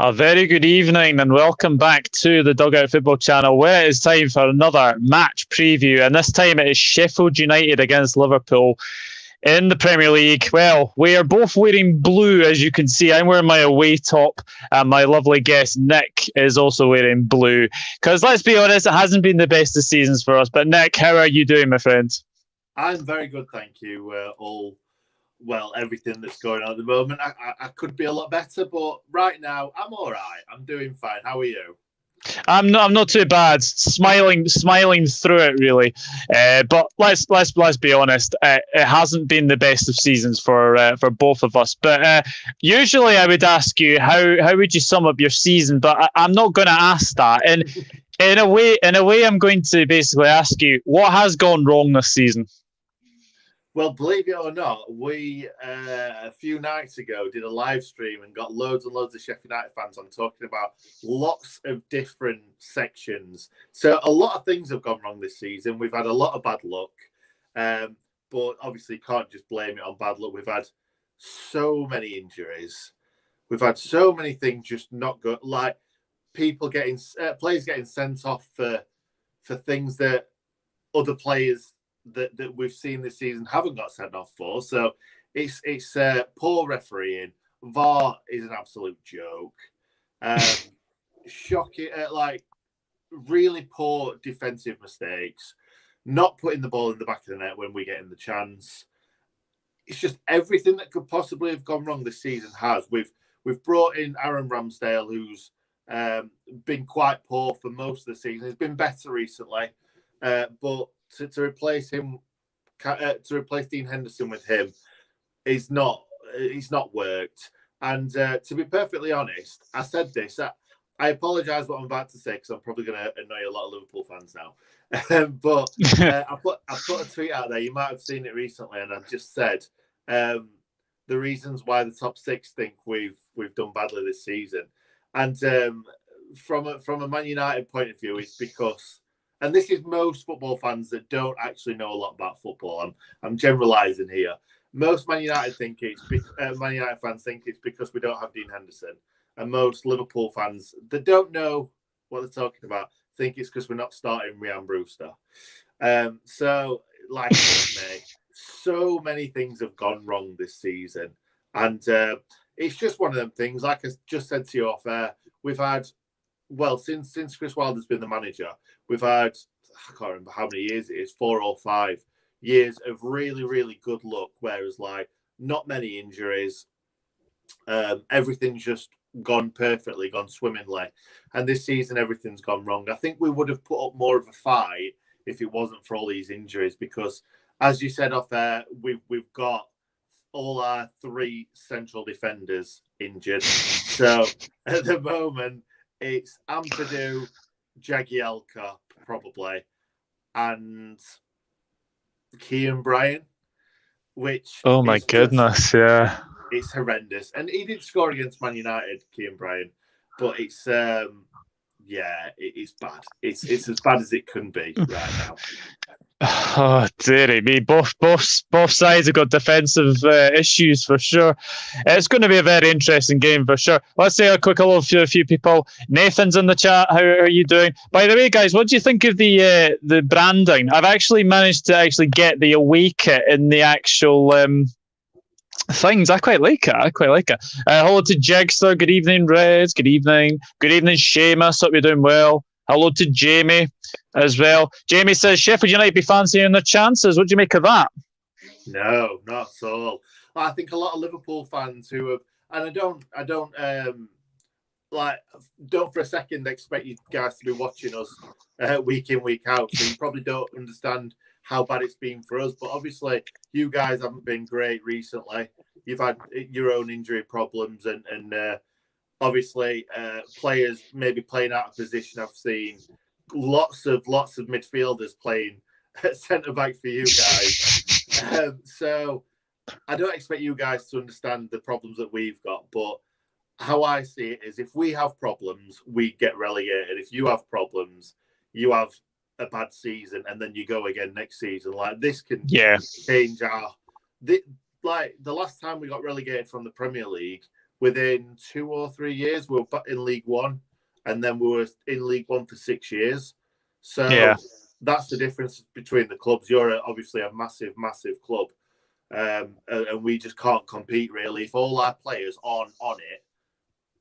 A very good evening and welcome back to the Dugout Football Channel, where it is time for another match preview, and this time it is Sheffield United against Liverpool in the Premier League. Well, we are both wearing blue, as you can see. I'm wearing my away top, and my lovely guest Nick is also wearing blue. Because let's be honest, it hasn't been the best of seasons for us. But Nick, how are you doing, my friend? I'm very good, thank you. Everything that's going on at the moment. I could be a lot better, but right now I'm all right. I'm doing fine. How are you? I'm not too bad. Smiling through it, really. But let's be honest. It hasn't been the best of seasons for both of us. But usually I would ask you how would you sum up your season, but I'm not going to ask that. And in a way, I'm going to basically ask you what has gone wrong this season. Well, believe it or not, we a few nights ago did a live stream and got loads and loads of Sheffield United fans on talking about lots of different sections. So a lot of things have gone wrong this season. We've had a lot of bad luck, but obviously can't just blame it on bad luck. We've had so many injuries. We've had so many things just not good, like people players getting sent off for things that other players that we've seen this season haven't got sent off for. So it's poor refereeing. VAR is an absolute joke. Shocking, really poor defensive mistakes. Not putting the ball in the back of the net when we get in the chance. It's just everything that could possibly have gone wrong this season has. We've brought in Aaron Ramsdale, who's been quite poor for most of the season. He's been better recently, but to replace him, to replace Dean Henderson with him, it's not worked. And to be perfectly honest, I said this. I apologise what I'm about to say because I'm probably going to annoy a lot of Liverpool fans now. But I put a tweet out there. You might have seen it recently, and I've just said the reasons why the top six think we've done badly this season. And from a Man United point of view, it's because. And this is most football fans that don't actually know a lot about football. I'm generalising here. Most Man United fans think it's because we don't have Dean Henderson, and most Liverpool fans that don't know what they're talking about think it's because we're not starting Brewster. So many things have gone wrong this season, and it's just one of them things. Like I just said to you off air, we've had. Well, since Chris Wilder's been the manager, we've had, I can't remember how many years it is, 4 or 5 years of really, really good luck, whereas not many injuries. Everything's just gone perfectly, gone swimmingly. And this season, everything's gone wrong. I think we would have put up more of a fight if it wasn't for all these injuries, because as you said off air, we've got all our 3 central defenders injured. So at the moment, it's Ampadu, Jagielka, probably, and Kean Bryan, which... Oh, my goodness, yeah. It's horrendous. And he did score against Man United, Kean Bryan, but it's, it's bad. It's as bad as it can be right now. Oh, dearie me. Both sides have got defensive issues for sure. It's going to be a very interesting game for sure. Let's say a quick hello to a few people. Nathan's in the chat. How are you doing? By the way, guys, what do you think of the branding? I've actually managed to get the away kit in the actual things. I quite like it. Hello to Jigster. Good evening, Reds. Good evening. Good evening, Seamus. Hope you're doing well. Hello to Jamie as well. Jamie says Sheffield United be fancying their chances. What do you make of that? No, not at all. I think a lot of Liverpool fans who have, and I don't for a second expect you guys to be watching us week in, week out. So you probably don't understand how bad it's been for us. But obviously, you guys haven't been great recently. You've had your own injury problems, and obviously players maybe playing out of position. I've seen lots of midfielders playing centre back for you guys. So I don't expect you guys to understand the problems that we've got, but how I see it is if we have problems, we get relegated. If you have problems, you have a bad season and then you go again next season. This can change the last time we got relegated from the Premier League within 2 or 3 years, we were back in League One, and then we were in League One for 6 years. So that's the difference between the clubs. You're obviously a massive, massive club, and we just can't compete really if all our players aren't on it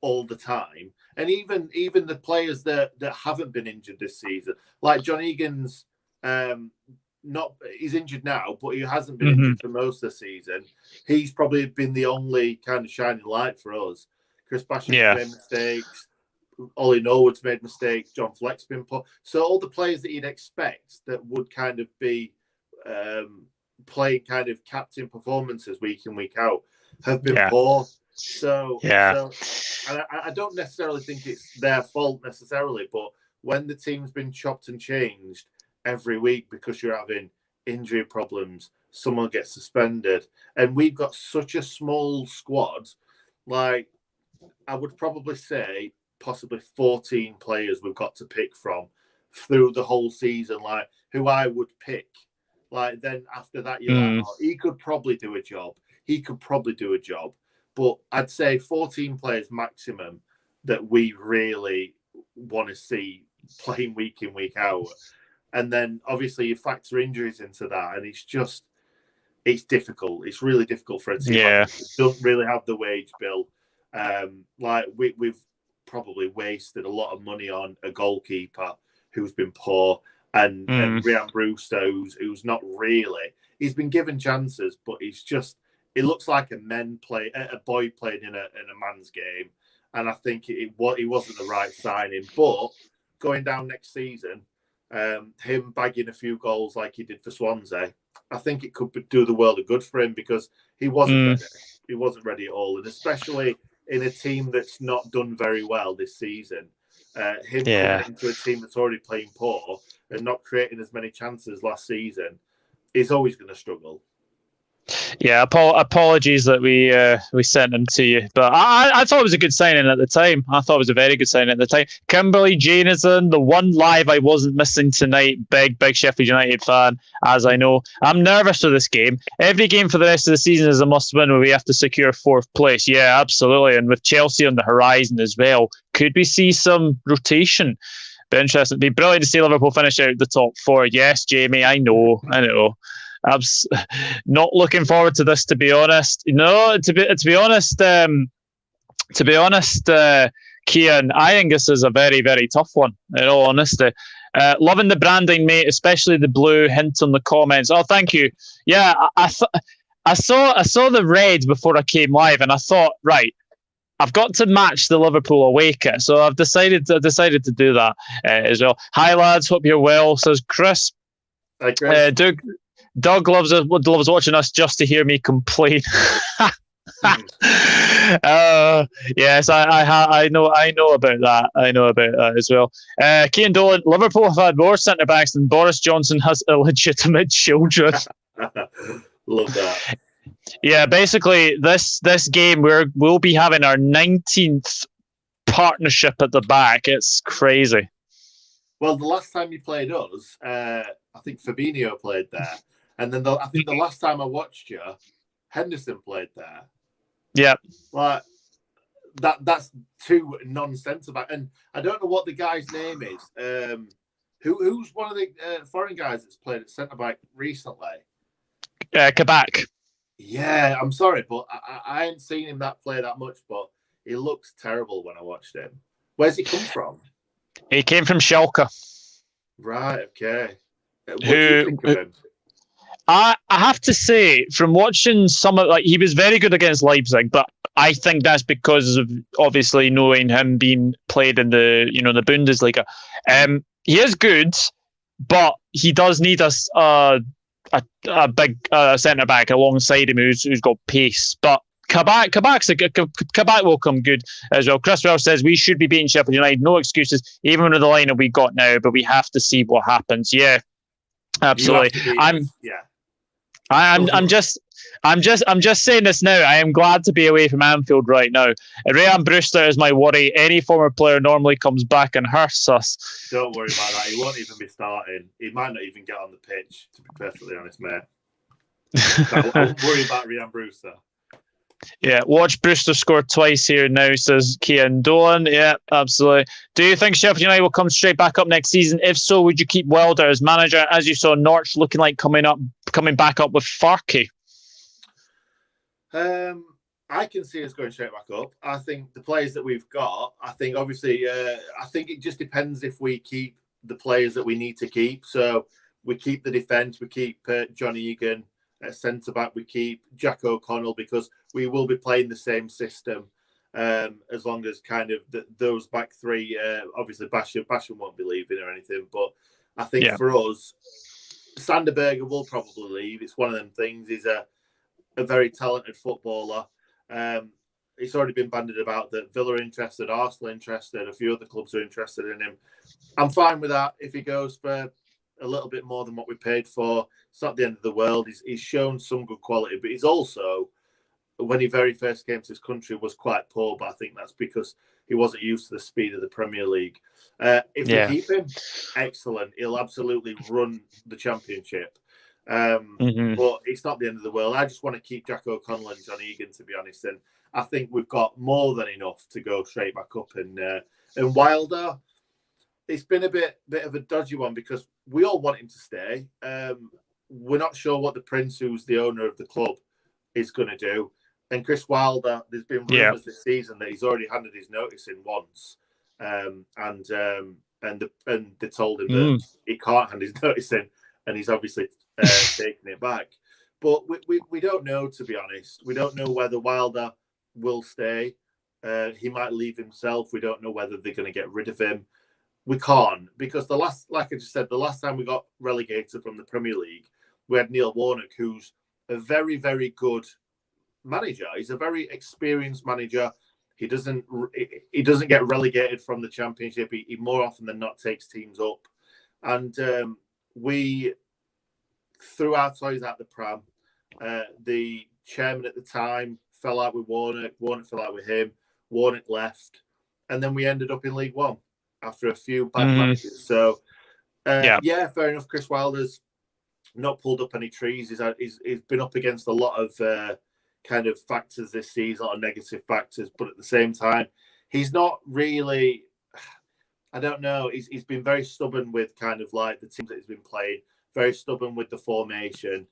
all the time. And even the players that haven't been injured this season, like John Egan's, he's injured now, but he hasn't been injured for most of the season. He's probably been the only kind of shining light for us. Chris Basham's made mistakes. Ollie Norwood's made mistakes. John Fleck's been put. So all the players that you'd expect that would kind of be playing kind of captain performances week in, week out have been poor. So I don't necessarily think it's their fault necessarily, but when the team's been chopped and changed every week because you're having injury problems, someone gets suspended, and we've got such a small squad, like I would probably say possibly 14 players we've got to pick from through the whole season, like who I would pick. Like then after that, you're like, oh, he could probably do a job. He could probably do a job. But I'd say 14 players maximum that we really want to see playing week in, week out. And then obviously you factor injuries into that, and it's difficult. It's really difficult for a team that don't really have the wage bill. Like we've probably wasted a lot of money on a goalkeeper who's been poor, and Ryan Brewster, who's not really. He's been given chances, but he's just. It looks like a boy playing in a man's game, and I think he wasn't the right signing. But going down next season, him bagging a few goals like he did for Swansea, I think it could do the world of good for him because he wasn't ready. He wasn't ready at all, and especially in a team that's not done very well this season. Him coming into a team that's already playing poor and not creating as many chances last season is always going to struggle. Yeah, apologies that we sent him to you, but I thought it was a good signing at the time. I thought it was a very good signing at the time. Kimberly Janison, the one live I wasn't missing tonight. Big Sheffield United fan, as I know. I'm nervous for this game. Every game for the rest of the season is a must-win where we have to secure 4th place. Yeah, absolutely. And with Chelsea on the horizon as well, could we see some rotation? Be interesting. It'd be brilliant to see Liverpool finish out the top 4. Yes, Jamie, I know. I'm not looking forward to this, to be honest. No, to be honest, Kian, I think this is a very, very tough one. In all honesty, loving the branding, mate, especially the blue hint on the comments. Oh, thank you. Yeah, I saw the red before I came live, and I thought, right, I've got to match the Liverpool away kit, so I've decided to do that as well. Hi lads, hope you're well. Says Chris. Hi, Chris. Doug loves watching us just to hear me complain. Yes, I know about that. I know about that as well. Cian Dolan, Liverpool have had more centre backs than Boris Johnson has illegitimate children. Love that. Yeah, basically this game we'll be having our 19th partnership at the back. It's crazy. Well, the last time you played us, I think Fabinho played there. And then I think the last time I watched you, Henderson played there. Yeah. Like that's 2 non-centre back. And I don't know what the guy's name is. Who's one of the foreign guys that's played at centre back recently? Kabak. Yeah, I'm sorry, but I ain't seen him play that much, but he looks terrible when I watched him. Where's he come from? He came from Schalke. Right, okay. What do you think of him? I have to say, from watching he was very good against Leipzig, but I think that's because of obviously knowing him being played in the the Bundesliga. He is good, but he does need a big centre back alongside him who's got pace. But Kabak will come good as well. Chris Wells says we should be beating Sheffield United, no excuses, even with the lineup we got now. But we have to see what happens. Yeah, absolutely. I'm just saying this now. I am glad to be away from Anfield right now. Ryan Brewster is my worry. Any former player normally comes back and hurts us. Don't worry about that. He won't even be starting. He might not even get on the pitch, to be perfectly honest, mate. I won't worry about Ryan Brewster. Yeah, watch Brewster score twice here now, says Kian Dolan. Yeah, absolutely. Do you think Sheffield United will come straight back up next season? If so, would you keep Wilder as manager? As you saw, Norwich looking like coming back up with Farke. I can see us going straight back up. I think the players that we've got, I think obviously, I think it just depends if we keep the players that we need to keep. So we keep the defence, we keep John Egan at centre back, we keep Jack O'Connell, because we will be playing the same system as long as kind of those back three. Obviously, Basham won't be leaving or anything, but I think for us, Sanderberger will probably leave. It's one of them things. He's a very talented footballer. It's already been bandied about that Villa are interested, Arsenal interested, a few other clubs are interested in him. I'm fine with that if he goes for a little bit more than what we paid for. It's not the end of the world. He's shown some good quality, but he's also, when he very first came to this country, was quite poor. But I think that's because he wasn't used to the speed of the Premier League. If we keep him, excellent. He'll absolutely run the Championship. But it's not the end of the world. I just want to keep Jack O'Connell and John Egan, to be honest. And I think we've got more than enough to go straight back up. And Wilder, it's been a bit of a dodgy one because we all want him to stay. We're not sure what the Prince, who's the owner of the club, is going to do. And Chris Wilder, there's been rumours this season that he's already handed his notice in once, and they told him that he can't hand his notice in, and he's obviously taking it back. But we don't know, to be honest. We don't know whether Wilder will stay. He might leave himself. We don't know whether they're going to get rid of him. We can't, because like I just said, the last time we got relegated from the Premier League, we had Neil Warnock, who's a very, very good manager. He's a very experienced manager. He doesn't get relegated from the Championship. He more often than not takes teams up. And we threw our toys out the pram. The chairman at the time fell out with Warnock. Warnock fell out with him. Warnock left. And then we ended up in League One after a few bad managers. So, fair enough. Chris Wilder's not pulled up any trees. He's been up against a lot of kind of factors this season, a lot of negative factors. But at the same time, he's not really, I don't know, he's been very stubborn with kind of like the teams that he's been playing, very stubborn with the formation.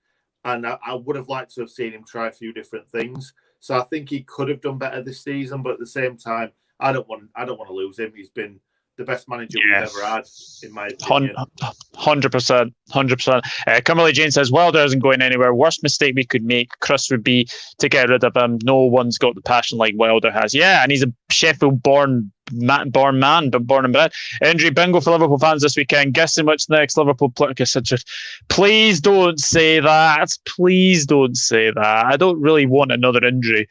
And I would have liked to have seen him try a few different things. So I think he could have done better this season. But at the same time, I don't want to lose him. He's been the best manager we've ever had, in my opinion. 100%. Cumberley Jane says, Wilder isn't going anywhere. Worst mistake we could make, Chris, would be to get rid of him. No one's got the passion like Wilder has. Yeah, and he's a Sheffield-born man, but born and bred. Injury bingo for Liverpool fans this weekend. Guessing which the next Liverpool player. Please don't say that. Please don't say that. I don't really want another injury,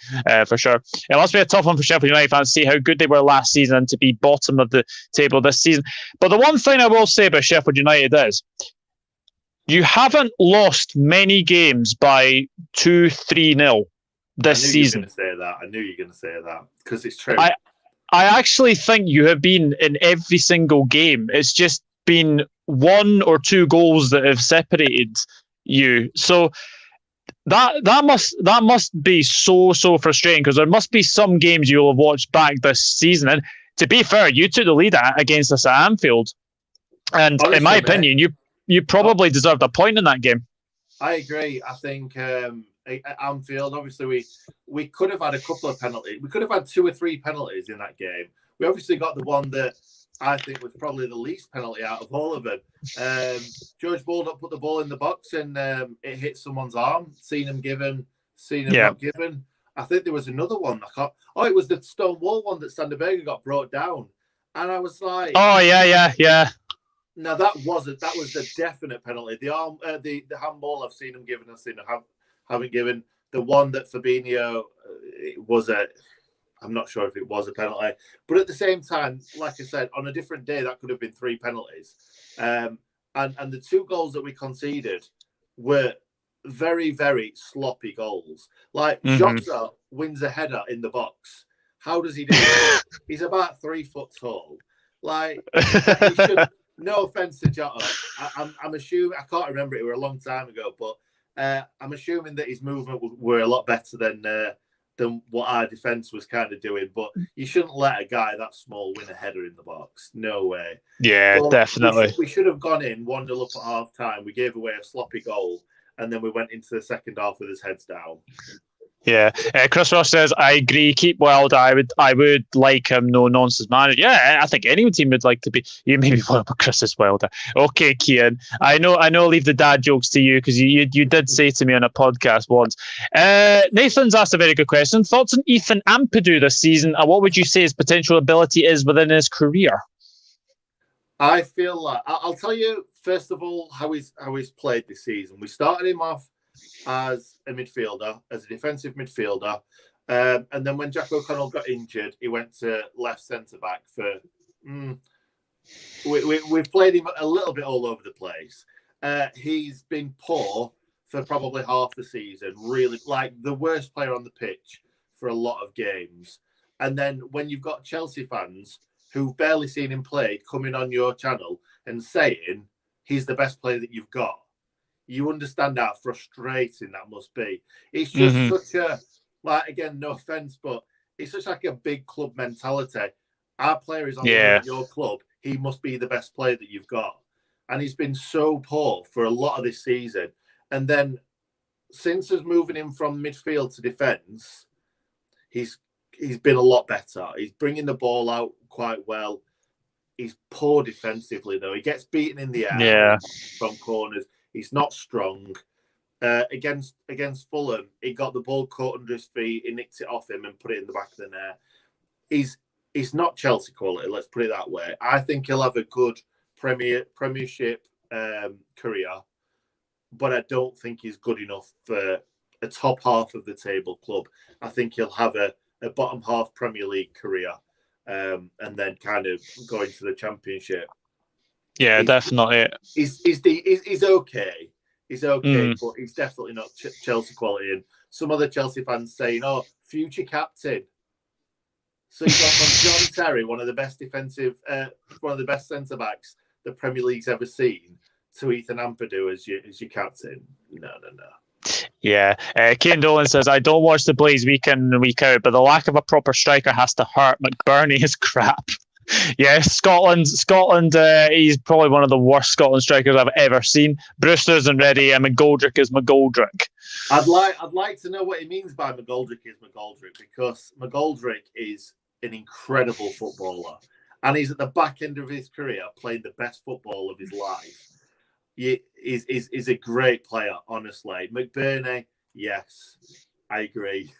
for sure. It must be a tough one for Sheffield United fans to see how good they were last season and to be bottom of the table this season. But the one thing I will say about Sheffield United is you haven't lost many games by 2-3-0 this season. I knew you were going to say that because it's true. I actually think you have been in every single game. It's just been one or two goals that have separated you. So that must be so frustrating, because there must be some games you'll have watched back this season. And to be fair, you took the lead against us at Anfield, and honestly, in my opinion, you probably deserved a point in that game. I agree. I think at Anfield, obviously, we could have had a couple of penalties. We could have had 2 or 3 penalties in that game. We obviously got the one that I think was probably the least penalty out of all of them. George Baldock put the ball in the box and it hit someone's arm. Seen him not given. I think there was another one. It was the stone wall one that Sanderberger got brought down. And I was like, oh, yeah. No, that was a definite penalty. The handball I've seen him given, I've seen him haven't given. The one that Fabinho I'm not sure if it was a penalty, but at the same time, like I said, on a different day, that could have been 3 penalties. And the 2 goals that we conceded were very, very sloppy goals. Like Jota wins a header in the box. How does he do it? He's about 3 foot tall. Like, he should, no offense to Jota. I'm assuming, I can't remember, it was a long time ago, but I'm assuming that his movement were a lot better than than what our defence was kind of doing. But you shouldn't let a guy that small win a header in the box. No way. Yeah, but definitely. We should have gone in 1-0 up at half time. We gave away a sloppy goal, and then we went into the second half with his heads down. Yeah, Chris Ross says, I agree. Keep Wilder. I would like him. No nonsense manager. Yeah, I think any team would like to be. You maybe want to put Chris as Wilder. Okay, Kian. I know. Leave the dad jokes to you because you did say to me on a podcast once. Nathan's asked a very good question. Thoughts on Ethan Ampadu this season, and what would you say his potential ability is within his career? I feel like I'll tell you first of all how he's played this season. We started him off as a midfielder, as a defensive midfielder. And then when Jack O'Connell got injured, he went to left centre-back for... We've played him a little bit all over the place. He's been poor for probably half the season, really, like the worst player on the pitch for a lot of games. And then when you've got Chelsea fans who've barely seen him play coming on your channel and saying he's the best player that you've got, you understand how frustrating that must be. It's just such a, like, again, no offense, but it's such like a big club mentality. Our player is on your club. He must be the best player that you've got. And he's been so poor for a lot of this season. And then since us moving him from midfield to defence, he's been a lot better. He's bringing the ball out quite well. He's poor defensively, though. He gets beaten in the air from corners. He's not strong. Against Fulham, he got the ball caught under his feet. He nicked it off him and put it in the back of the net. He's not Chelsea quality, let's put it that way. I think he'll have a good Premiership career, but I don't think he's good enough for a top half of the table club. I think he'll have a bottom half Premier League career and then kind of go into the Championship. Yeah, definitely. He's okay. He's okay, but he's definitely not Chelsea quality. And some other Chelsea fans saying, "Oh, future captain." So you've got from John Terry, one of the best centre backs the Premier League's ever seen, to Ethan Ampadu as your captain. No. Yeah, Kane Dolan says, I don't watch the Blaze week in and week out, but the lack of a proper striker has to hurt. McBurney is crap. Yeah, Scotland. He's probably one of the worst Scotland strikers I've ever seen. Brewster isn't ready, and McGoldrick is McGoldrick. I'd like to know what he means by McGoldrick is McGoldrick, because McGoldrick is an incredible footballer, and he's at the back end of his career playing the best football of his life. He's a great player, honestly. McBurney, yes, I agree.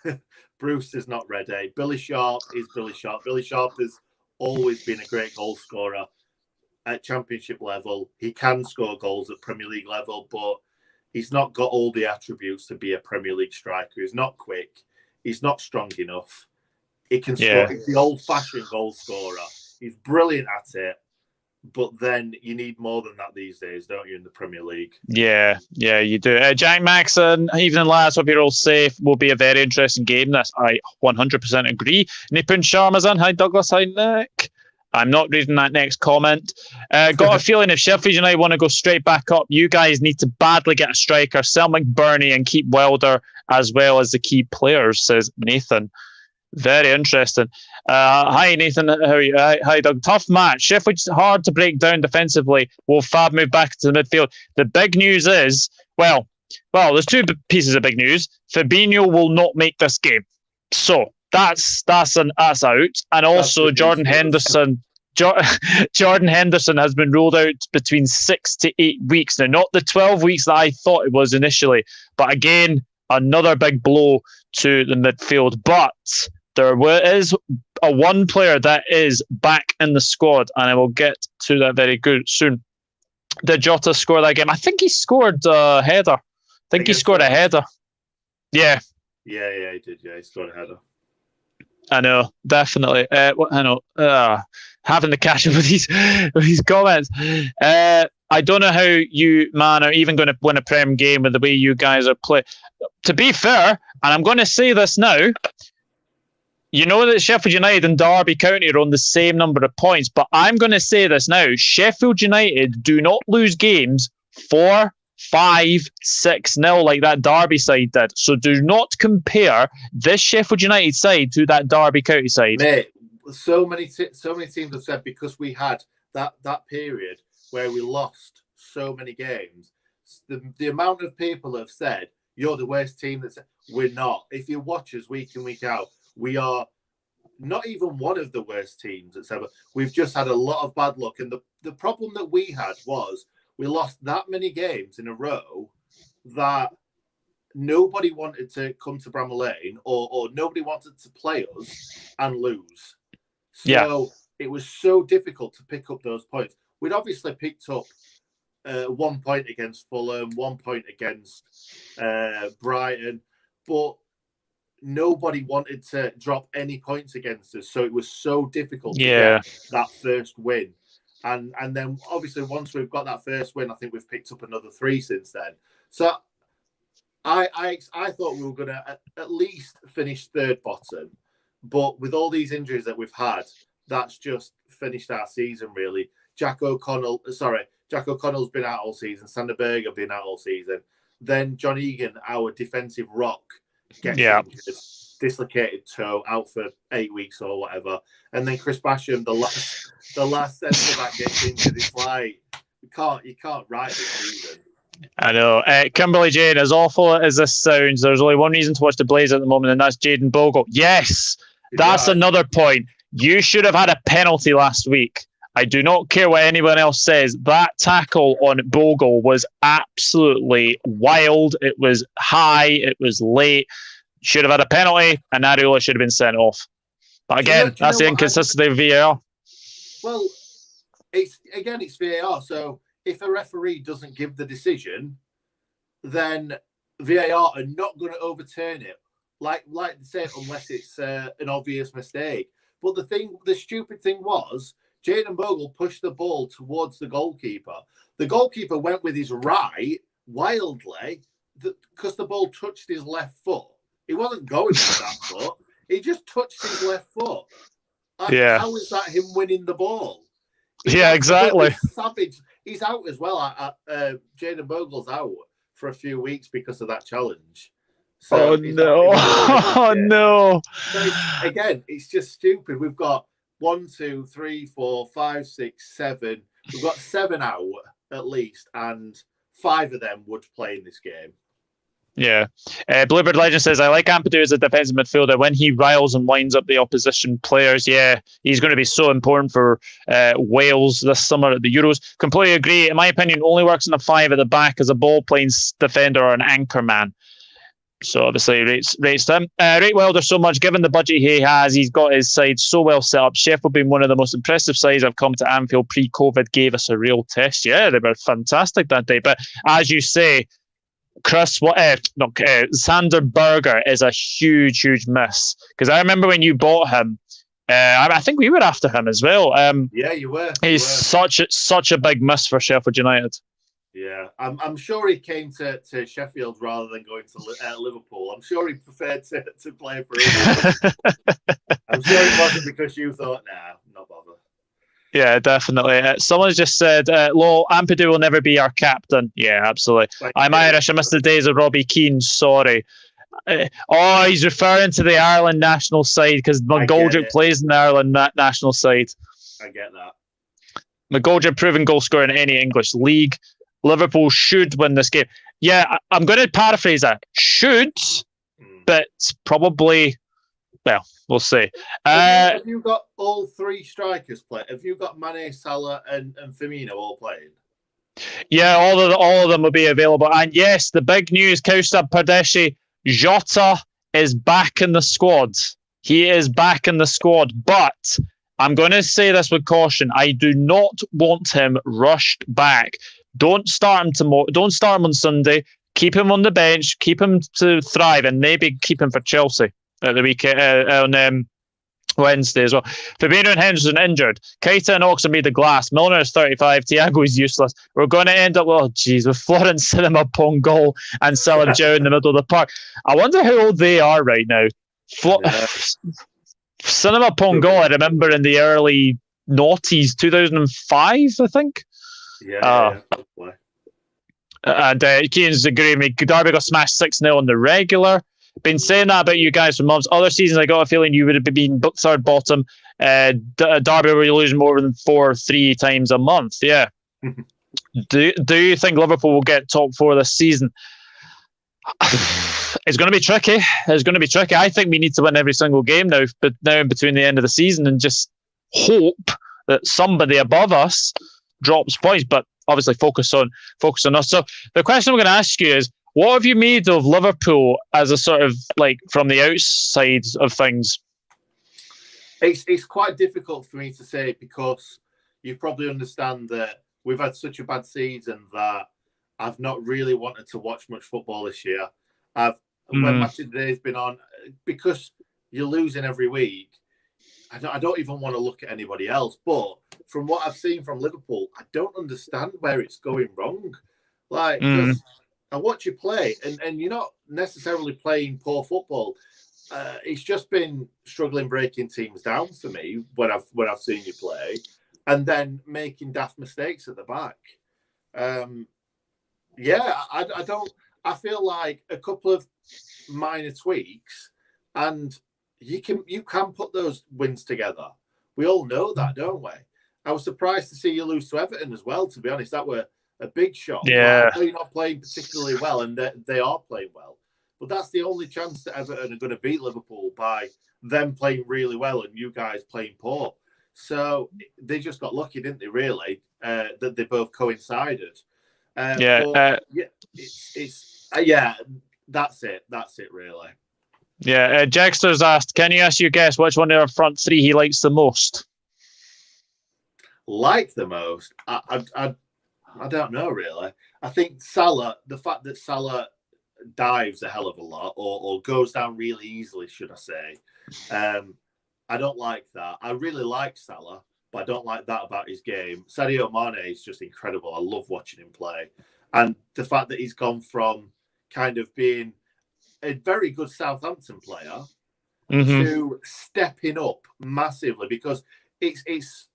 Brewster's not ready. Billy Sharp is Billy Sharp. Billy Sharp has always been a great goal scorer at Championship level. He can score goals at Premier League level, but he's not got all the attributes to be a Premier League striker. He's not quick. He's not strong enough. He can score. He's the old-fashioned goal scorer. He's brilliant at it, but then you need more than that these days, don't you, in the Premier League? Yeah, you do. Jack Maxon, evening lads, hope you're all safe. Will be a very interesting game. This I 100% agree. Nipun Sharmazan, hi Douglas, hi Nick. I'm not reading that next comment. Got a feeling if Sheffield United want to go straight back up, you guys need to badly get a striker, sell McBurney and keep Wilder as well as the key players, says Nathan. Very interesting. Hi, Nathan. How are you? Hi, Doug. Tough match. Sheffield's hard to break down defensively. Will Fab move back to the midfield? The big news is, well, there's two pieces of big news. Fabinho will not make this game. So that's out. And also Jordan Henderson. Jordan Henderson has been ruled out between 6 to 8 weeks. Now, not the 12 weeks that I thought it was initially, but again, another big blow to the midfield. But there is a one player that is back in the squad, and I will get to that very good soon. Did Jota score that game? I think he scored a header. I think he scored a header. Yeah. Yeah, he did. Yeah, he scored a header. I know, definitely. Having to catch up with these comments. I don't know how you, man, are even going to win a Prem game with the way you guys are playing. To be fair, and I'm going to say this now, you know that Sheffield United and Derby County are on the same number of points, but I'm going to say this now. Sheffield United do not lose games for 5-6-0 like that Derby side did. So do not compare this Sheffield United side to that Derby County side. Mate, so many teams have said because we had that period where we lost so many games, the amount of people have said, you're the worst team. We're not. If you watch us week in, week out, we are not even one of the worst teams that's ever. We've just had a lot of bad luck. And the problem that we had was we lost that many games in a row that nobody wanted to come to Bramall Lane or nobody wanted to play us and lose. So it was so difficult to pick up those points. We'd obviously picked up 1 point against Fulham, 1 point against Brighton, but nobody wanted to drop any points against us. So it was so difficult to get that first win. And then obviously once we've got that first win, I think we've picked up another 3 since then. So I thought we were going to at least finish third bottom, but with all these injuries that we've had, that's just finished our season really. Jack O'Connell's been out all season. Sander Berger been out all season. Then John Egan, our defensive rock, gets injured, dislocated toe, out for 8 weeks or whatever. And then Chris Basham, the last centre back gets injured. It's like you can't write this season. I know. Kimberly Jane, as awful as this sounds, there's only one reason to watch the Blaze at the moment, and that's Jayden Bogle. Yes, that's another point. You should have had a penalty last week. I do not care what anyone else says. That tackle on Bogle was absolutely wild. It was high. It was late. Should have had a penalty, and Areola should have been sent off. But again, that's the inconsistency of VAR. Well, it's VAR. So if a referee doesn't give the decision, then VAR are not going to overturn it. Like they say, unless it's an obvious mistake. But the stupid thing was, Jayden Bogle pushed the ball towards the goalkeeper. The goalkeeper went with his right wildly because the ball touched his left foot. He wasn't going with that foot. He just touched his left foot. How is that him winning the ball? Exactly. Savage. He's out as well. Jayden Bogle's out for a few weeks because of that challenge. So no. So it's just stupid. We've got 1, 2, 3, 4, 5, 6, 7. We've got 7 out at least, and 5 of them would play in this game. Yeah. Bluebird Legend says, I like Ampadu as a defensive midfielder. When he riles and winds up the opposition players, he's going to be so important for Wales this summer at the Euros. Completely agree. In my opinion, only works in a 5 at the back as a ball-playing defender or an anchor man. So obviously rates him. Rate Wilder so much. Given the budget he has, he's got his side so well set up. Sheffield being one of the most impressive sides I've come to Anfield pre-COVID gave us a real test. Yeah, they were fantastic that day. But as you say, Sander Berger is a huge miss. Because I remember when you bought him, I think we were after him as well. You were. He's such a big miss for Sheffield United. Yeah, I'm sure he came to Sheffield rather than going to Liverpool. I'm sure he preferred to play for us. I'm sure it wasn't because you thought, nah, not bother. Yeah, definitely. Someone just said, Lol, Ampadu will never be our captain. Yeah, absolutely. I'm Irish. I missed the days of Robbie Keane. Sorry. He's referring to the Ireland national side because McGoldrick plays in the Ireland national side. I get that. McGoldrick proven goal scorer in any English league. Liverpool should win this game. Yeah, I'm going to paraphrase that. Should, but probably, well, we'll see. Have you got all 3 strikers playing? Have you got Mane, Salah, and Firmino all playing? Yeah, all of them will be available. And yes, the big news, Kaustad Pardeshi, Jota is back in the squad. He is back in the squad, but I'm going to say this with caution. I do not want him rushed back. Don't start him tomorrow. Don't start him on Sunday. Keep him on the bench. Keep him to thrive, and maybe keep him for Chelsea at the weekend on Wednesday as well. Fabinho and Henderson injured. Keita and Ox made the glass. Milner is 35. Thiago is useless. We're going to end up with Florence Cinema Pongolle and Salah Joe in the middle of the park. I wonder how old they are right now. Cinema Pongolle, I remember in the early noughties, 2005, I think. Yeah. And Keane's agreeing with me. Derby got smashed 6-0 on the regular. Been saying that about you guys for months. Other seasons, I got a feeling you would have been third bottom. Derby were losing more than 4-3 times a month. Yeah. Do you think Liverpool will get top 4 this season? It's going to be tricky. I think we need to win every single game now, but now between the end of the season, and just hope that somebody above us drops points. But obviously, focus on us. So the question I'm going to ask you is, what have you made of Liverpool as a sort of like from the outside of things? It's quite difficult for me to say, because you probably understand that we've had such a bad season that I've not really wanted to watch much football this year. When Match of the Day's been on, because you're losing every week, I don't even want to look at anybody else. But from what I've seen from Liverpool, I don't understand where it's going wrong. Like, I watch you play, and you're not necessarily playing poor football. It's just been struggling breaking teams down for me when I've seen you play, and then making daft mistakes at the back. I feel like a couple of minor tweaks, and you can put those wins together. We all know that, don't we? I was surprised to see you lose to Everton as well, to be honest. That were a big shock. Yeah. I know you're not playing particularly well, and they are playing well. But that's the only chance that Everton are going to beat Liverpool, by them playing really well and you guys playing poor. So they just got lucky, didn't they, really, that they both coincided. That's it, really. Yeah, Jagster's asked, can you ask your guest which one of our front three he likes the most? Like the most? I don't know, really. I think Salah, the fact that Salah dives a hell of a lot, or goes down really easily, should I say. I don't like that. I really like Salah, but I don't like that about his game. Sadio Mane is just incredible. I love watching him play. And the fact that he's gone from kind of being a very good Southampton player to stepping up massively, because it's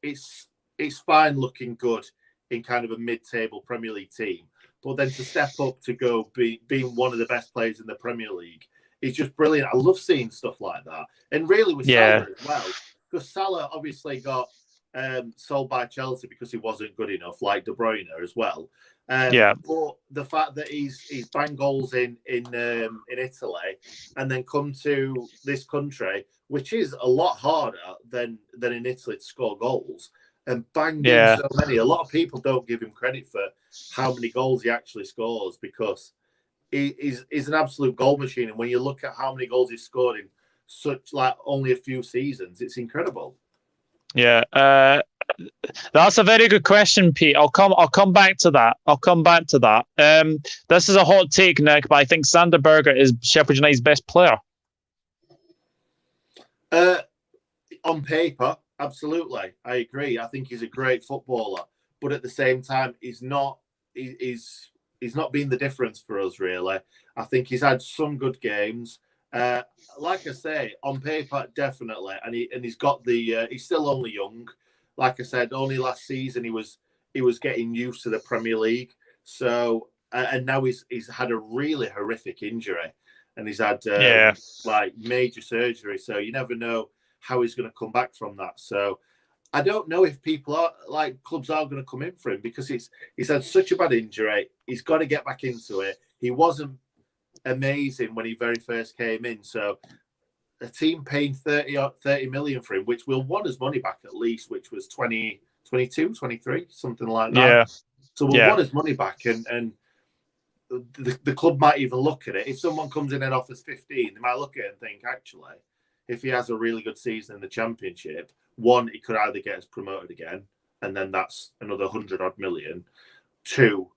fine looking good in kind of a mid-table Premier League team, but then to step up to go being one of the best players in the Premier League is just brilliant. I love seeing stuff like that. And really with Salah as well, because Salah obviously got sold by Chelsea because he wasn't good enough, like De Bruyne as well. But the fact that he's banged goals in Italy and then come to this country, which is a lot harder than in Italy to score goals, and banged in so many. A lot of people don't give him credit for how many goals he actually scores, because he's an absolute goal machine. And when you look at how many goals he's scored in such like only a few seasons, it's incredible. Yeah, that's a very good question, Pete. I'll come back to that. This is a hot take, Nick, but I think Sander Berger is Sheffield United's best player. On paper, absolutely, I agree. I think he's a great footballer, but at the same time, he's not been the difference for us, really. I think he's had some good games. Like I say, on paper, definitely, and he's got the. He's still only young. Like I said, only last season he was getting used to the Premier League. So and now he's had a really horrific injury, and he's had like major surgery. So you never know how he's going to come back from that. So I don't know if clubs are going to come in for him, because he's had such a bad injury. He's got to get back into it. He wasn't amazing when he very first came in. So a team paying 30 million for him, which will want his money back at least, which was 22, 23, something like that. Yeah. So we'll want his money back, and the club might even look at it. If someone comes in and offers 15, they might look at it and think, actually, if he has a really good season in the Championship, one, he could either get us promoted again, and then that's another 100-odd million. Two,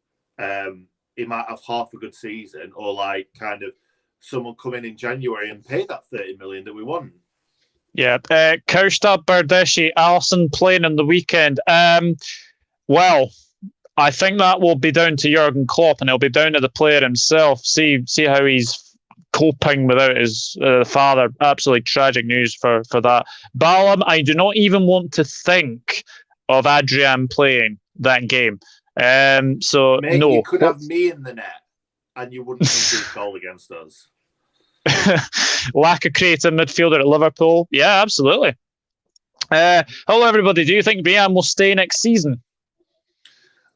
he might have half a good season, or like kind of someone come in January and pay that 30 million that we want. Yeah. Kaushta, Bardeschi, Allison playing on the weekend. Well, I think that will be down to Jurgen Klopp, and it'll be down to the player himself. See how he's coping without his father. Absolutely tragic news for that. Balam, I do not even want to think of Adrian playing that game. So Mate, no. you could have me in the net, and you wouldn't concede a goal against us. Lack of creative midfielder at Liverpool. Yeah, absolutely. Hello, everybody. Do you think Bramall will stay next season?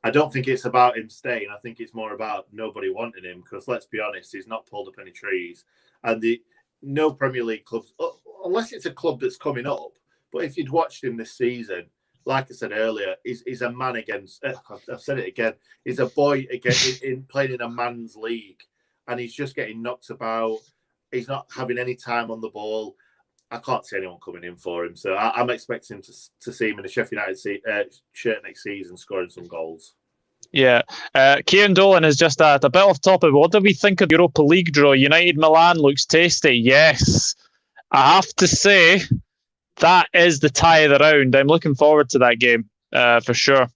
I don't think it's about him staying. I think it's more about nobody wanting him because, let's be honest, he's not pulled up any trees. And no Premier League clubs, unless it's a club that's coming up, but if you'd watched him this season, like I said earlier, he's a man against, I've said it again, he's a boy in playing in a man's league. And he's just getting knocked about. He's not having any time on the ball. I can't see anyone coming in for him. So I'm expecting to see him in a Sheffield United shirt next season scoring some goals. Yeah. Kieran Dolan is just a bit off topic. What do we think of the Europa League draw? United Milan looks tasty. Yes. I have to say, that is the tie of the round. I'm looking forward to that game for sure.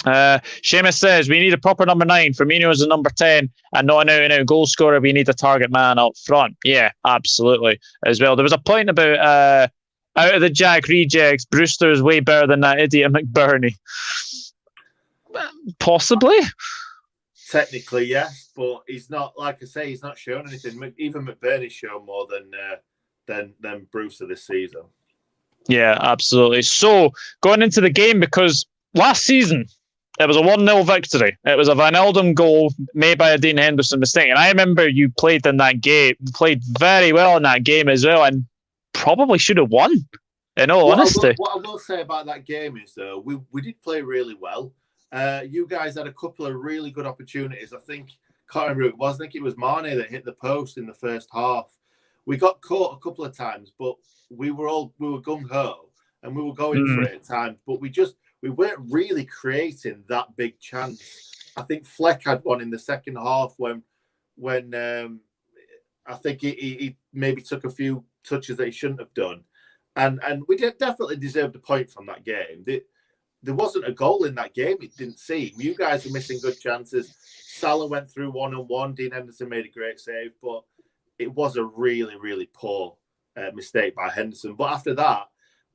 Seamus says we need a proper number 9. Firmino is a number 10 and not an out-and-out goal scorer. We need a target man up front. Yeah, absolutely. As well, there was a point about out of the Jack rejects, Brewster is way better than that idiot McBurney. Possibly. Technically, yes, but he's not. Like I say, he's not shown anything. Even McBurney's shown more than Brewster this season. Yeah, absolutely. So going into the game, because last season it was a 1-0 victory. It was a Wijnaldum goal made by a Dean Henderson mistake. And I remember you played in that game, played very well in that game as well, and probably should have won, in all honesty. What I will say about that game is, though, we did play really well. You guys had a couple of really good opportunities. I can't remember who it was. I think it was Mane that hit the post in the first half. We got caught a couple of times, but we were gung-ho, and we were going for it at times, but we weren't really creating that big chance. I think Fleck had one in the second half when I think he maybe took a few touches that he shouldn't have done. And we definitely deserved a point from that game. There wasn't a goal in that game, it didn't seem. You guys were missing good chances. Salah went through 1-on-1. Dean Henderson made a great save, but it was a really, really poor mistake by Henderson. But after that,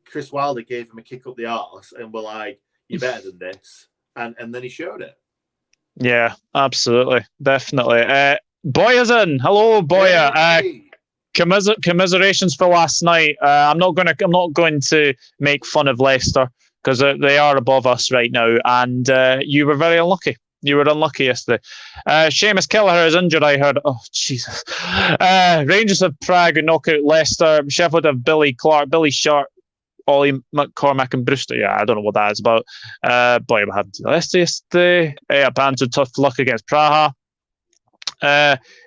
Chris Wilder gave him a kick up the arse and were like, you're better than this. And then he showed it. Yeah, absolutely. Definitely. Boya's in. Hello, Boya. Hey. Commiserations for last night. I'm not going to make fun of Leicester because they are above us right now, and you were very unlucky. You were unlucky yesterday. Seamus Kelleher is injured, I heard. Oh, Jesus. Rangers have Prague and knock out Leicester. Sheffield have Billy Clark, Billy Sharp, Ollie McCormack and Brewster. Yeah, I don't know what that is about. Boy, what happened to Leicester yesterday? Banter tough luck against Praha.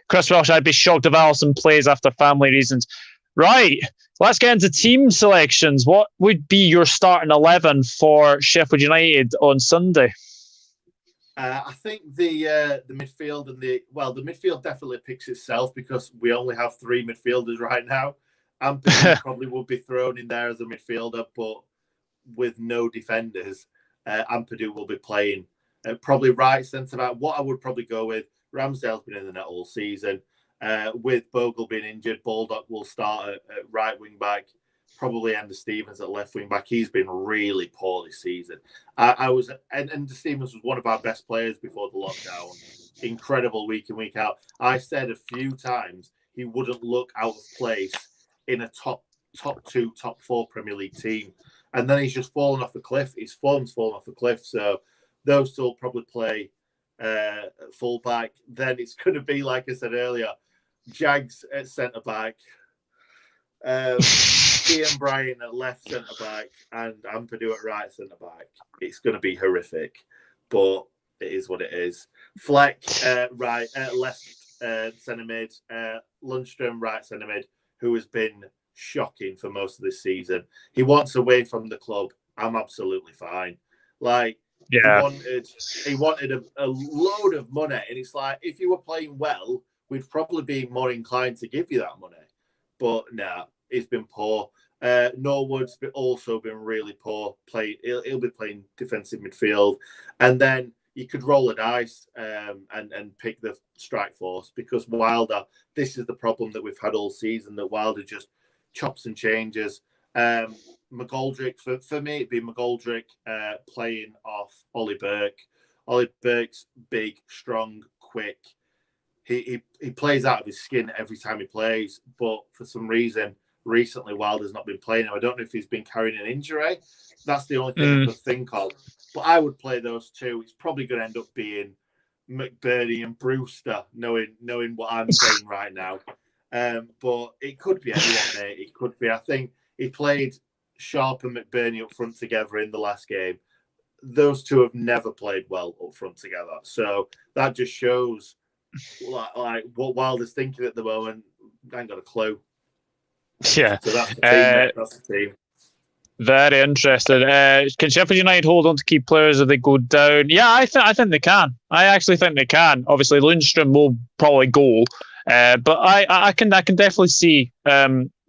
Chris Welsh, I'd be shocked if Alisson plays after family reasons. Right, let's get into team selections. What would be your starting 11 for Sheffield United on Sunday? I think the midfield and the midfield definitely picks itself because we only have 3 midfielders right now. Ampadu probably would be thrown in there as a midfielder, but with no defenders, Ampadu will be playing probably right centre back. What I would probably go with, Ramsdale's been in the net all season. With Bogle being injured, Baldock will start at right wing back. Probably Ender Stevens at left wing back. He's been really poor this season. Ender Stevens was one of our best players before the lockdown. Incredible week in, week out. I said a few times he wouldn't look out of place in a top 2, top 4 Premier League team. And then he's just fallen off a cliff. His form's fallen off a cliff. So those two will probably play full back. Then it's going to be, like I said earlier, Jags at centre back, Ian Bryan at left centre back, and Ampadu at right centre back. It's going to be horrific, but it is what it is. Fleck left centre mid, Lundstrom right centre mid, who has been shocking for most of this season. He wants away from the club. I'm absolutely fine. He wanted a load of money, and it's like, if you were playing well, we'd probably be more inclined to give you that money. But nah, it's been poor. Norwood's also been really poor. He'll be playing defensive midfield, and then you could roll a dice and pick the strike force, because Wilder, this is the problem that we've had all season, that Wilder just chops and changes. McGoldrick, for me, it'd be McGoldrick playing off Ollie Burke. Ollie Burke's big, strong, quick. He plays out of his skin every time he plays, but for some reason, recently Wilder's not been playing him. I don't know if he's been carrying an injury. That's the only thing I could think of. But I would play those two. It's probably going to end up being McBurney and Brewster, knowing what I'm saying right now. But it could be anyone, mate. It could be. I think he played Sharp and McBurney up front together in the last game. Those two have never played well up front together. So that just shows like what Wilder's thinking at the moment. I ain't got a clue. Yeah. So that's the team. That's the team. Very interested. Can Sheffield United hold on to key players if they go down? Yeah, I think they can. I actually think they can. Obviously, Lundstrom will probably go, but I can definitely see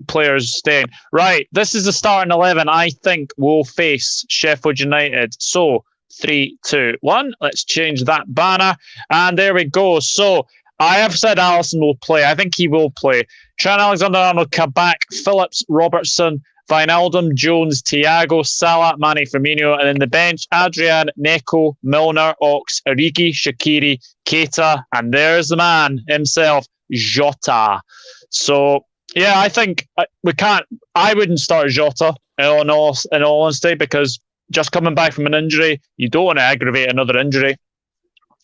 players staying. Right, this is the starting 11. I think will face Sheffield United. So 3, 2, 1. Let's change that banner, and there we go. So I have said Alisson will play. I think he will play. Trent Alexander-Arnold, Kabak, Phillips, Robertson, Wijnaldum, Jones, Thiago, Salah, Mane, Firmino, and in the bench, Adrian, Neko, Milner, Ox, Origi, Shaqiri, Keita, and there's the man himself, Jota. So, yeah, I think we can't. I wouldn't start Jota in all honesty, because just coming back from an injury, you don't want to aggravate another injury.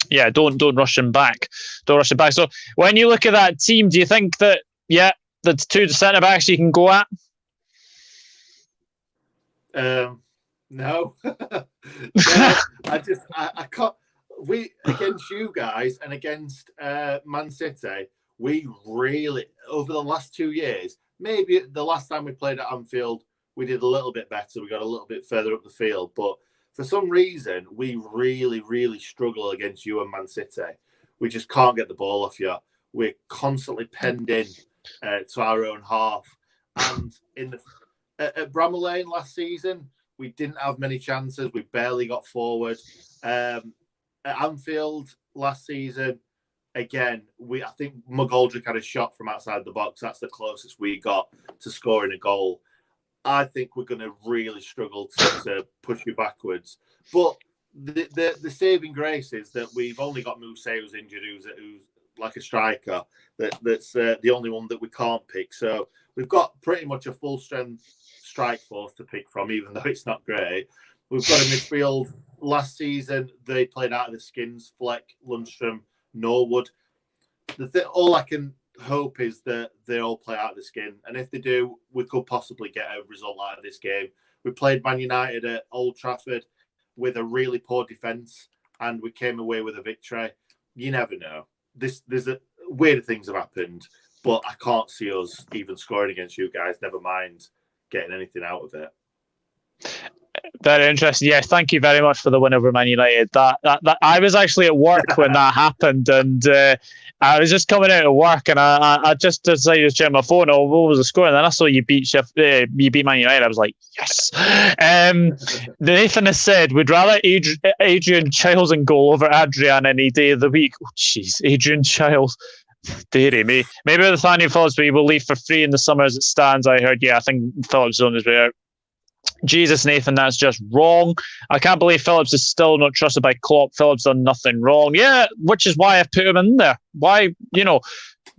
Yeah, don't rush him back. Don't rush him back. So, when you look at that team, do you think that, the two centre backs you can go at? No. No, I can't. We, against you guys and against Man City, we really, over the last 2 years, maybe the last time we played at Anfield, we did a little bit better. We got a little bit further up the field. But for some reason, we really, really struggle against you and Man City. We just can't get the ball off you. We're constantly penned in to our own half. And at Bramall Lane last season, we didn't have many chances. We barely got forward. At Anfield last season, again, I think McGoldrick had a shot from outside the box. That's the closest we got to scoring a goal. I think we're going to really struggle to push you backwards. But the saving grace is that we've only got Moussa who's injured, who's like a striker. That's the only one that we can't pick. So we've got pretty much a full strength strike force to pick from, even though it's not great. We've got a midfield. Last season, they played out of the skins. Fleck, Lundstrom, Norwood. All I can hope is that they all play out of the skin. And if they do, we could possibly get a result out of this game. We played Man United at Old Trafford with a really poor defence, and we came away with a victory. You never know. There's weird things have happened, but I can't see us even scoring against you guys, never mind getting anything out of it. Very interesting. Yeah, thank you very much for the win over Man United. That I was actually at work when that happened, and I was just coming out of work, and I just decided to check my phone. Oh, what was the score? And then I saw you beat Man United. I was like, yes. Nathan has said we'd rather Adrian Chiles in goal over Adrian any day of the week. Oh, jeez, Adrian Chiles. Deary me. Maybe with Nathaniel Phillips, but he will leave for free in the summer as it stands. I heard. Yeah, I think Phillips is on his way out. Jesus, Nathan, that's just wrong. I can't believe Phillips is still not trusted by Klopp. Phillips done nothing wrong. Yeah, which is why I've put him in there. Why,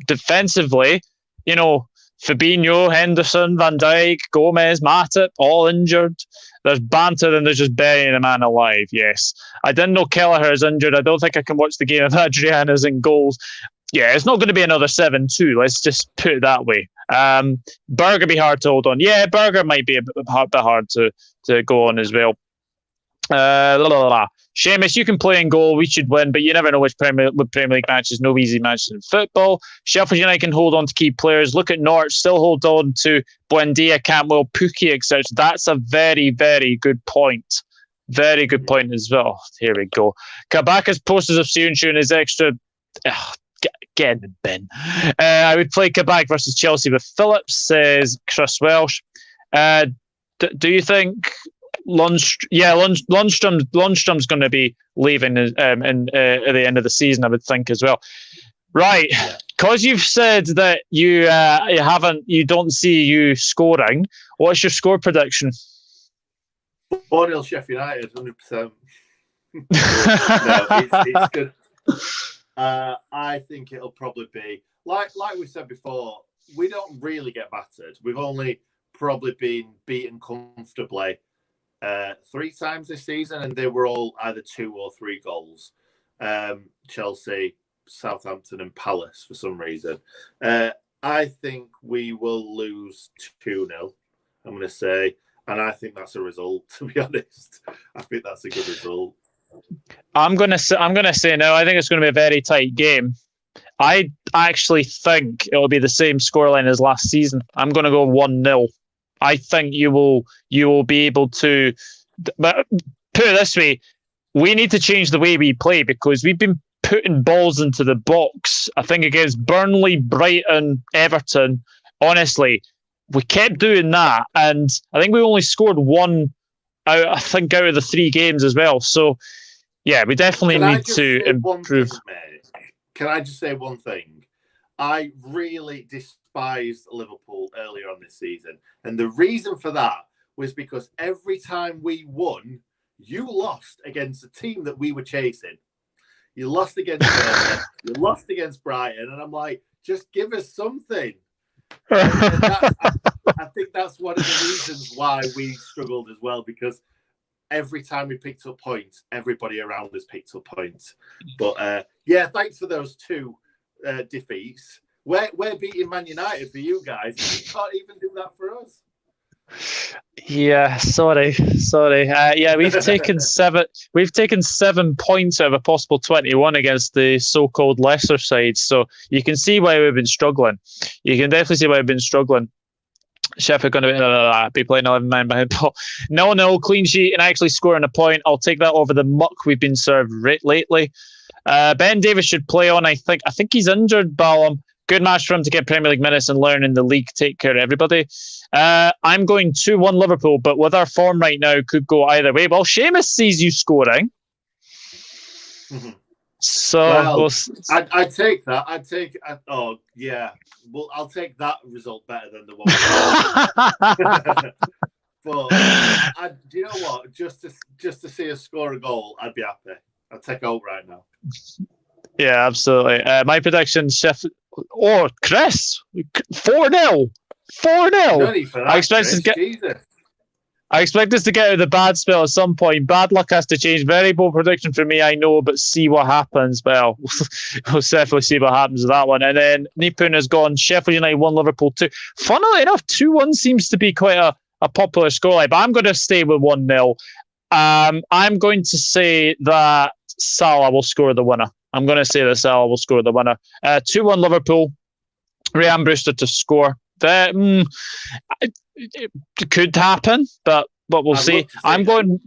defensively, Fabinho, Henderson, Van Dijk, Gomez, Matip, all injured. There's banter and there's just burying a man alive, yes. I didn't know Kelleher is injured. I don't think I can watch the game if Adriana's in goals. Yeah, it's not going to be another 7-2. Let's just put it that way. Berger be hard to hold on. Yeah, Berger might be a bit hard to go on as well. Seamus, you can play in goal. We should win, but you never know which Premier League matches. No easy matches in football. Sheffield United can hold on to key players. Look at Norwich, still hold on to Buendia, Campbell, Pukki, etc. That's a very, very good point. Very good point as well. Here we go. Kabaka's posters of Sionchu and his extra... get in the bin. I would play Kabak versus Chelsea with Phillips, says Chris Welsh. Do you think Lundstrom's going to be leaving at the end of the season, I would think as well. Right, because you've said that you don't see you scoring. What's your score prediction? 4-0 Sheffield United, 100%. No, it's good. I think it'll probably be like we said before. We don't really get battered. We've only probably been beaten comfortably 3 times this season, and they were all either 2 or 3 goals. Chelsea, Southampton, and Palace for some reason. I think we will lose 2-0. I'm going to say, and I think that's a result. To be honest, I think that's a good result. I'm gonna say no. I think it's going to be a very tight game. I actually think it'll be the same scoreline as last season. I'm going to go 1-0. I think you will be able to. But put it this way, we need to change the way we play because we've been putting balls into the box. I think against Burnley, Brighton, Everton. Honestly, we kept doing that, and I think we only scored 1 out. I think out of the 3 games as well. So. Yeah, we definitely need to improve. Can I just say one thing? I really despised Liverpool earlier on this season. And the reason for that was because every time we won, you lost against a team that we were chasing. You lost against Everton, you lost against Brighton. And I'm like, just give us something. I think that's one of the reasons why we struggled as well, because every time we picked up points, everybody around us picked up points. But yeah, thanks for those 2 defeats. We're beating Man United for you guys. You can't even do that for us. Yeah, sorry. Yeah, we've taken 7. We've taken 7 points out of a possible 21 against the so-called lesser sides. So you can see why we've been struggling. You can definitely see why we've been struggling. Sheffield going to be playing 11 men behind. No, clean sheet and actually scoring a point. I'll take that over the muck we've been served lately. Ben Davies should play on. I think he's injured. Ballum. Good match for him to get Premier League minutes and learn in the league. Take care of everybody. I'm going 2-1 Liverpool, but with our form right now, could go either way. Well, Seamus sees you scoring. Mm-hmm. So I'd take that. Oh yeah. Well, I'll take that result better than the one. But do you know what? Just to see us score a goal, I'd be happy. I'd take out right now. Yeah, absolutely. My prediction, Sheffield. Oh, Chris, 4-0. 4-0. I expect us to get out of the bad spell at some point. Bad luck has to change. Very bold prediction for me, I know, but see what happens. Well, we'll definitely see what happens with that one. And then Nipun has gone Sheffield United 1, Liverpool 2. Funnily enough, 2-1 seems to be quite a popular scoreline, but I'm going to stay with 1-0. I'm going to say that Salah will score the winner. 2-1 Liverpool. Ryan Brewster to score. It could happen, but we'll see. I'm going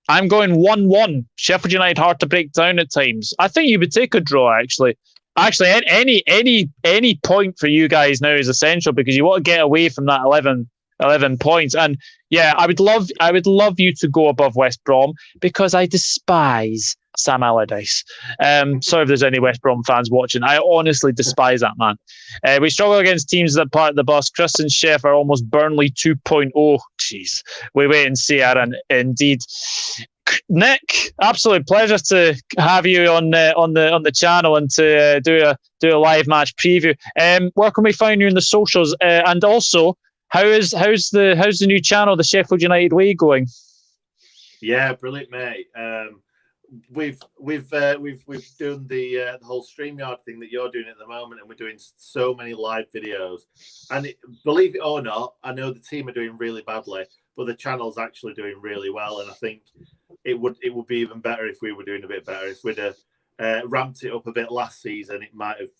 1-1. Sheffield United hard to break down at times. I think you would take a draw. Actually, any point for you guys now is essential because you want to get away from that 11 points. And yeah, I would love you to go above West Brom because I despise Sam Allardyce. Sorry if there's any West Brom fans watching. I honestly despise that man. We struggle against teams that part of the bus. Chris and Chef are almost Burnley 2.0. Jeez, we wait and see, Aaron. Indeed. Nick, absolute pleasure to have you on the channel and to do a live match preview. Where can we find you in the socials? And also, how's the new channel, the Sheffield United Way, going? Yeah, brilliant, mate. We've done the whole StreamYard thing that you're doing at the moment, and we're doing so many live videos. And believe it or not, I know the team are doing really badly, but the channel's actually doing really well. And I think it would be even better if we were doing a bit better. If we'd ramped it up a bit last season, it might have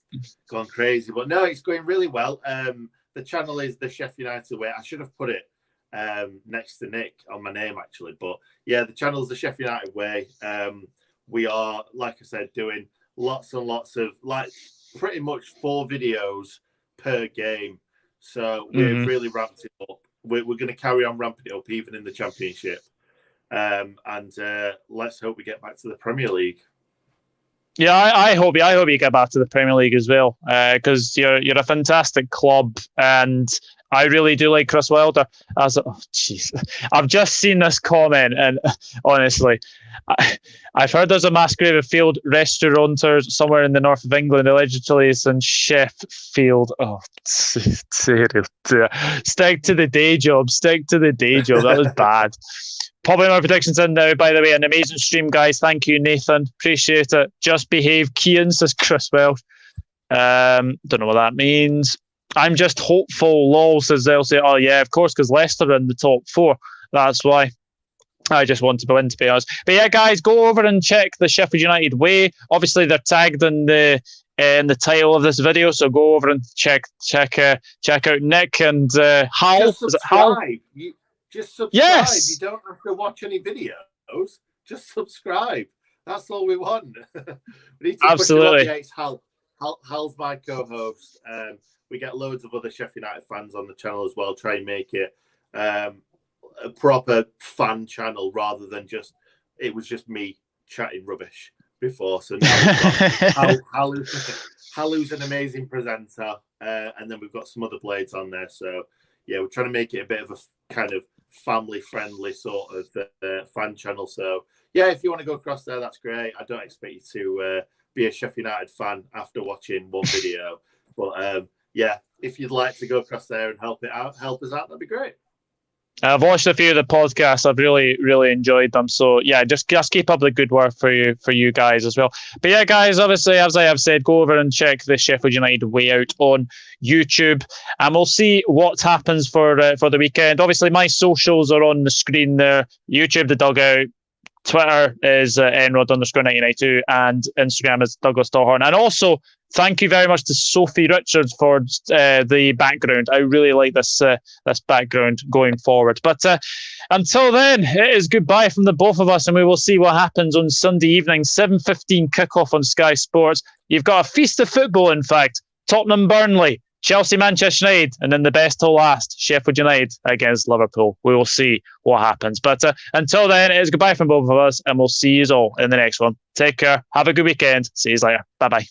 gone crazy. But no, it's going really well. The channel is the Sheffield United Way. I should have put it next to Nick on my name actually, but yeah, the channel is the Sheffield United Way. We are, like I said, doing lots and lots of, like, pretty much 4 videos per game, so we've really ramped it up. We're going to carry on ramping it up even in the Championship, and let's hope we get back to the Premier League. Yeah, I hope you get back to the Premier League as well, because you're a fantastic club, and I really do like Chris Wilder. I've just seen this comment, and honestly, I've heard there's a mass grave of failed restaurateurs somewhere in the north of England, allegedly it's in Sheffield. Oh, dear. Stick to the day job. Stick to the day job. That was bad. Popping our predictions in now, by the way. An amazing stream, guys. Thank you, Nathan. Appreciate it. Just behave, Kean, says Chris Welsh. Don't know what that means. I'm just hopeful, lol, says they'll say, oh yeah, of course, because Leicester are in the top 4. That's why. I just want to win, to be honest. But yeah, guys, go over and check the Sheffield United Way. Obviously, they're tagged in the title of this video, so go over and check out Nick and Hal. Just Is it Hal? Just subscribe. Yes. You don't have to watch any videos. Just subscribe. That's all we want. We need to Absolutely. push it on. Hal's my co-host. We get loads of other Sheffield United fans on the channel as well. Try and make it a proper fan channel rather than just me chatting rubbish before. So now Hal, who's an amazing presenter, and then we've got some other blades on there. So yeah, we're trying to make it a bit of a kind of family-friendly sort of fan channel. So yeah, if you want to go across there, that's great. I don't expect you to be a Sheffield United fan after watching one video, but yeah, if you'd like to go across there and help us out, that'd be great. I've watched a few of the podcasts. I've really enjoyed them. So yeah, just keep up the good work for you guys as well. But yeah, guys, obviously, as I have said, go over and check the Sheffield United Way out on YouTube, and we'll see what happens for the weekend. Obviously, my socials are on the screen there. YouTube, the Dugout. Twitter is nrod_1992, and Instagram is Douglas Stallhorn. And also, thank you very much to Sophie Richards for the background. I really like this background going forward. But until then, it is goodbye from the both of us, and we will see what happens on Sunday evening, 7:15 kickoff on Sky Sports. You've got a feast of football, in fact. Tottenham Burnley, Chelsea Manchester United, and then the best to last, Sheffield United against Liverpool. We will see what happens. But until then, it is goodbye from both of us, and we'll see you all in the next one. Take care. Have a good weekend. See you later. Bye-bye.